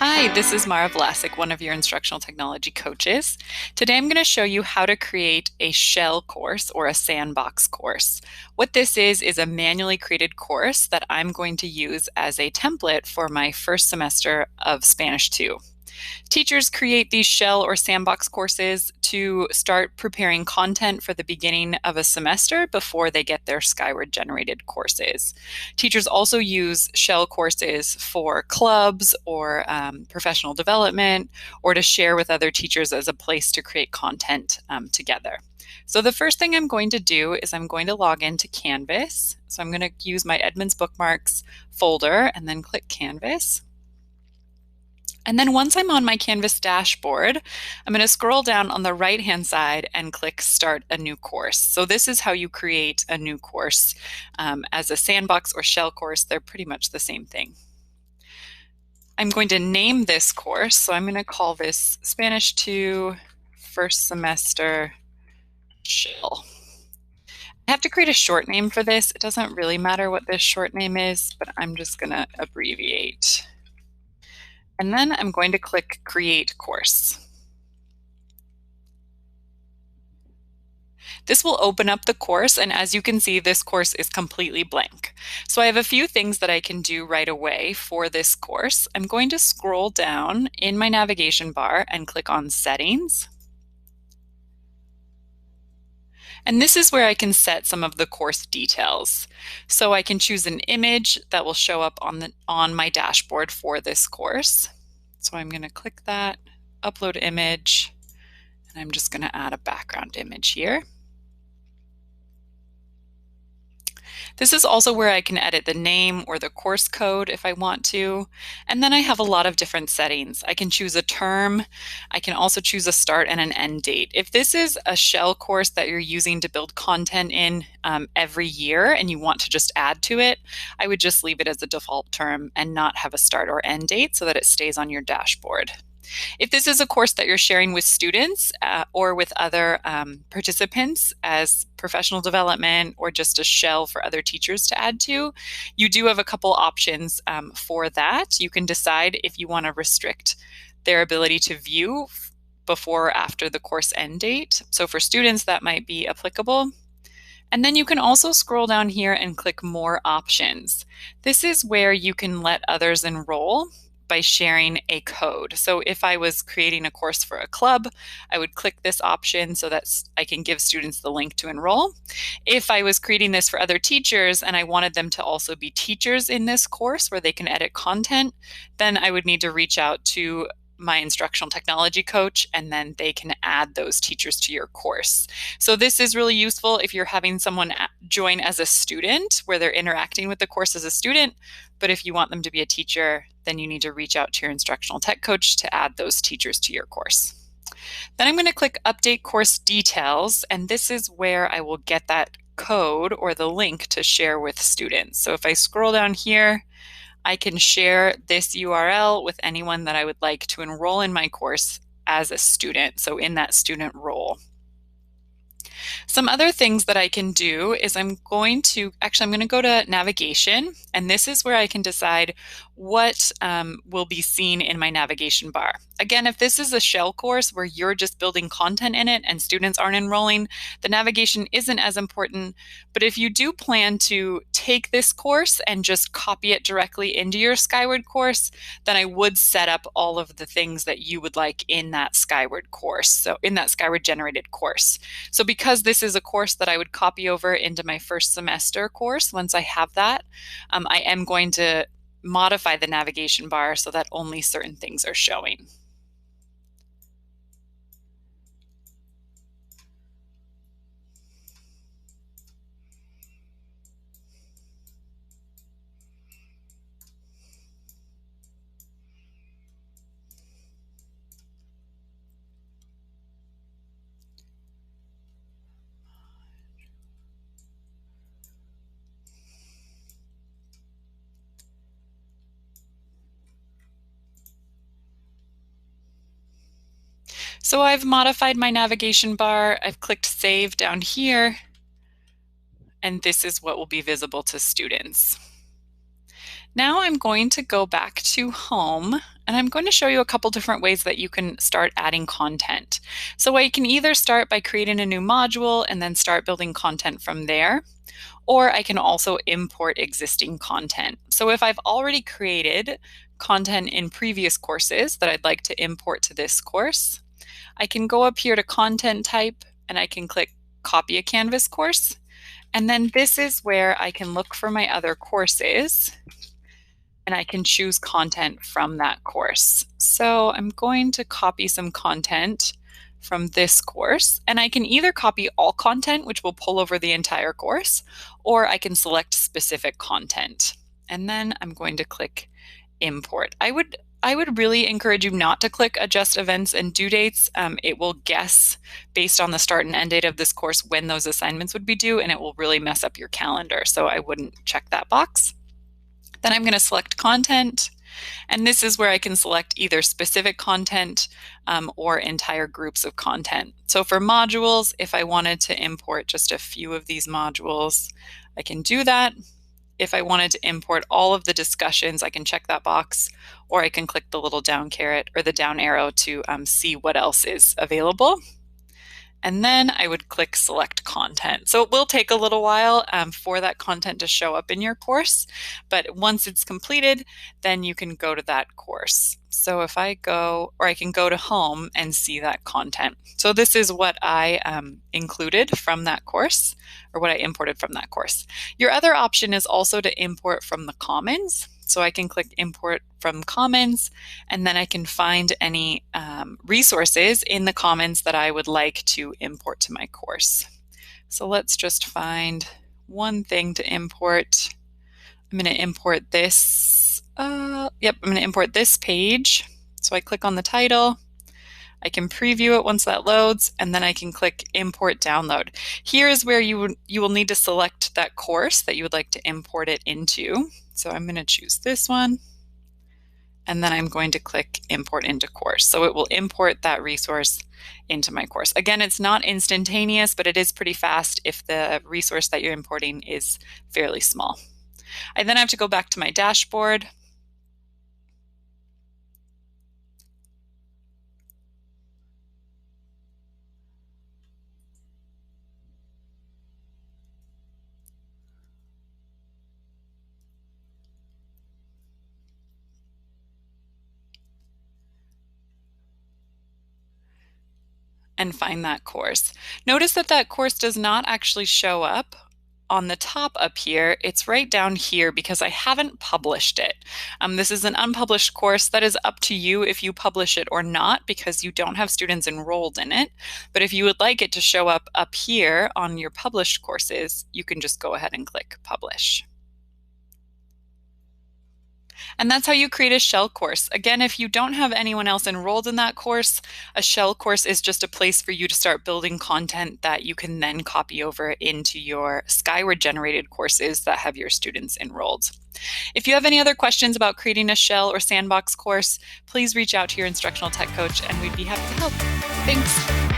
Hi, this is Mara Vlasic, one of your instructional technology coaches. Today I'm going to show you how to create a shell course or a sandbox course. What this is a manually created course that I'm going to use as a template for my first semester of Spanish 2. Teachers create these shell or sandbox courses to start preparing content for the beginning of a semester before they get their Skyward generated courses. Teachers also use shell courses for clubs or professional development, or to share with other teachers as a place to create content together. So the first thing I'm going to do is I'm going to log into Canvas. So I'm going to use my Edmonds Bookmarks folder and then click Canvas. And then once I'm on my Canvas dashboard, I'm going to scroll down on the right-hand side and click Start a New Course. So this is how you create a new course. As a sandbox or shell course, they're pretty much the same thing. I'm going to name this course. So I'm going to call this Spanish 2 First Semester Shell. I have to create a short name for this. It doesn't really matter what this short name is, but I'm just going to abbreviate. And then I'm going to click Create Course. This will open up the course, and as you can see, this course is completely blank. So I have a few things that I can do right away for this course. I'm going to scroll down in my navigation bar and click on Settings. And this is where I can set some of the course details. So I can choose an image that will show up on my dashboard for this course. So I'm going to click that, upload image, and I'm just going to add a background image here. This is also where I can edit the name or the course code if I want to. And then I have a lot of different settings. I can choose a term. I can also choose a start and an end date. If this is a shell course that you're using to build content in every year and you want to just add to it, I would just leave it as a default term and not have a start or end date so that it stays on your dashboard. If this is a course that you're sharing with students or with other participants as professional development or just a shell for other teachers to add to, you do have a couple options for that. You can decide if you want to restrict their ability to view before or after the course end date. So for students, that might be applicable. And then you can also scroll down here and click More Options. This is where you can let others enroll by sharing a code. So if I was creating a course for a club, I would click this option so that I can give students the link to enroll. If I was creating this for other teachers and I wanted them to also be teachers in this course where they can edit content, then I would need to reach out to my instructional technology coach, and then they can add those teachers to your course. So this is really useful if you're having someone join as a student where they're interacting with the course as a student, but if you want them to be a teacher, then you need to reach out to your instructional tech coach to add those teachers to your course. Then I'm going to click Update Course Details, and this is where I will get that code or the link to share with students. So if I scroll down here, I can share this URL with anyone that I would like to enroll in my course as a student, so in that student role. Some other things that I can do is I'm going to go to navigation, and this is where I can decide what will be seen in my navigation bar. Again, if this is a shell course where you're just building content in it and students aren't enrolling, the navigation isn't as important. But if you do plan to take this course and just copy it directly into your Skyward course, then I would set up all of the things that you would like in that Skyward course, so in that Skyward generated course. So because this is a course that I would copy over into my first semester course, once I have that, I am going to modify the navigation bar so that only certain things are showing. So I've modified my navigation bar. I've clicked Save down here, and this is what will be visible to students. Now I'm going to go back to home and I'm going to show you a couple different ways that you can start adding content. So I can either start by creating a new module and then start building content from there, or I can also import existing content. So if I've already created content in previous courses that I'd like to import to this course, I can go up here to content type and I can click copy a Canvas course. And then this is where I can look for my other courses and I can choose content from that course. So I'm going to copy some content from this course, and I can either copy all content, which will pull over the entire course, or I can select specific content. And then I'm going to click import. I would really encourage you not to click adjust events and due dates. It will guess based on the start and end date of this course when those assignments would be due, and it will really mess up your calendar. So I wouldn't check that box. Then I'm going to select content, and this is where I can select either specific content or entire groups of content. So for modules, if I wanted to import just a few of these modules, I can do that. If I wanted to import all of the discussions, I can check that box, or I can click the little down caret or the down arrow to see what else is available. And then I would click select content. So it will take a little while for that content to show up in your course, but once it's completed, then you can go to that course. So if I go, or I can go to home and see that content. So this is what I included from that course, or what I imported from that course. Your other option is also to import from the Commons. So I can click import from Commons, and then I can find any resources in the Commons that I would like to import to my course. So let's just find one thing to import. I'm going to import this. I'm going to import this page. So I click on the title. I can preview it once that loads, and then I can click import download. Here is where you will need to select that course that you would like to import it into. So I'm going to choose this one, and then I'm going to click import into course. So it will import that resource into my course. Again, it's not instantaneous, but it is pretty fast if the resource that you're importing is fairly small. I then have to go back to my dashboard. And find that course. Notice that that course does not actually show up on the top up here. It's right down here because I haven't published it. This is an unpublished course. That is up to you if you publish it or not, because you don't have students enrolled in it. But if you would like it to show up here on your published courses, you can just go ahead and click publish. And that's how you create a shell course. Again, if you don't have anyone else enrolled in that course, a shell course is just a place for you to start building content that you can then copy over into your Skyward generated courses that have your students enrolled. If you have any other questions about creating a shell or sandbox course, please reach out to your instructional tech coach and we'd be happy to help. Thanks.